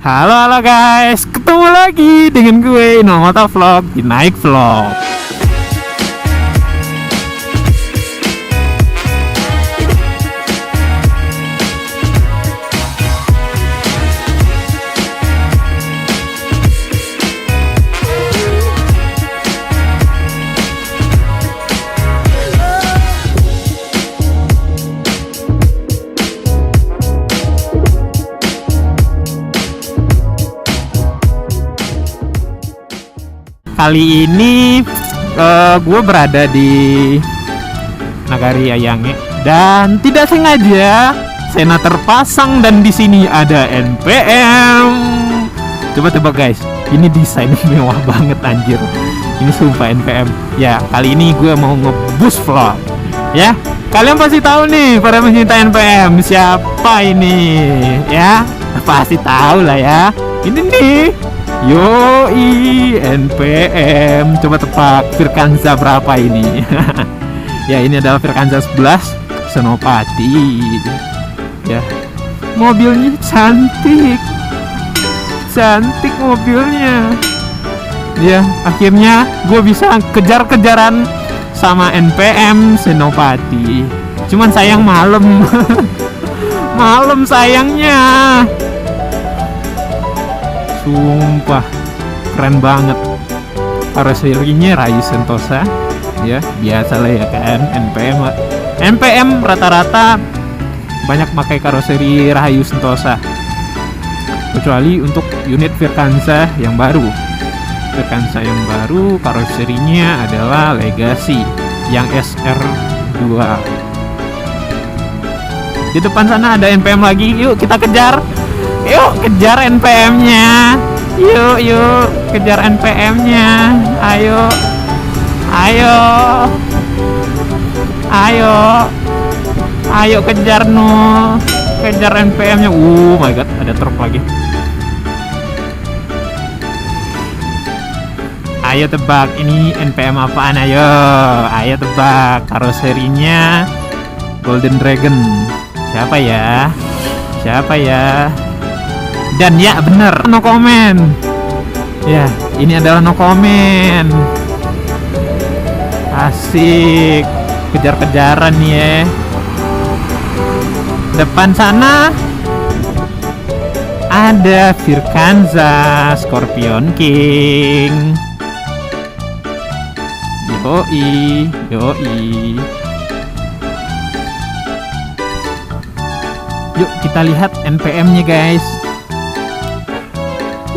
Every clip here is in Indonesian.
Halo guys, ketemu lagi dengan gue Inomoto Vlog di Naik Vlog. Kali ini gue berada di Nagari Ayangge dan tidak sengaja Sena terpasang dan di sini ada NPM. Coba tebak guys, ini desain mewah banget anjir. Ini sumpah NPM. Ya kali ini gue mau nge-boost vlog. Ya kalian pasti tahu nih para pencinta NPM siapa ini ya, pasti tahu lah ya. Ini nih. Yoi NPM. Coba tebak Firkanza berapa ini? Ya ini adalah Firkanza 11 Senopati. Ya mobilnya cantik mobilnya. Ya akhirnya gue bisa kejar-kejaran sama NPM Senopati. Cuman sayang malam. Malam sayangnya. Sumpah keren banget. Karoserinya Rayu Sentosa. Ya biasa lah ya kan. NPM rata-rata banyak pakai karoseri Rahayu Sentosa, kecuali untuk unit Firkanza yang baru. Firkanza yang baru karoserinya adalah Legacy yang SR2. Di depan sana ada NPM lagi. Yuk kita kejar. Yuk kejar NPM-nya. Yuk kejar NPM-nya. Ayo kejar no. Kejar NPM-nya. Oh my god, ada truk lagi. Ayo tebak ini NPM apaan? Ayo tebak. Karoserinya Golden Dragon. Siapa ya? Dan ya bener, no comment. Ya ini adalah no comment. Asik, kejar-kejaran ya. Depan sana ada Firkanza Scorpion King. Yoi. Yuk kita lihat NPM-nya guys.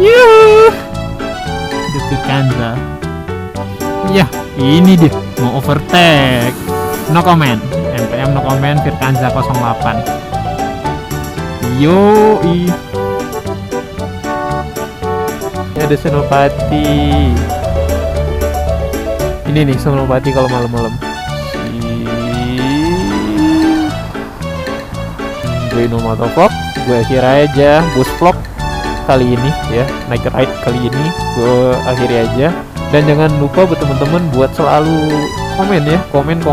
Yuh, ada Firkanza. Ya ini dia mau overtake. No comment. NPM no comment. Firkanza 08. Yoi. Ini ada Senopati. Ini nih Senopati kalau malam-malam. Gue Inomoto Vlog, gue akhir aja boost vlog kali ini ya, naik ride kali ini gue akhiri aja. Dan jangan lupa buat teman-teman buat selalu komen ya, komen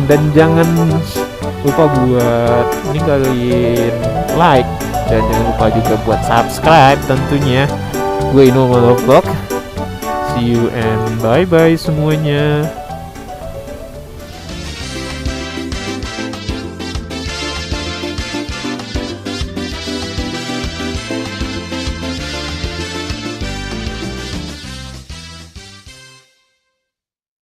dan jangan lupa buat ninggalin like dan jangan lupa juga buat subscribe tentunya. Gue Inomoto Vlog, see you and bye bye semuanya.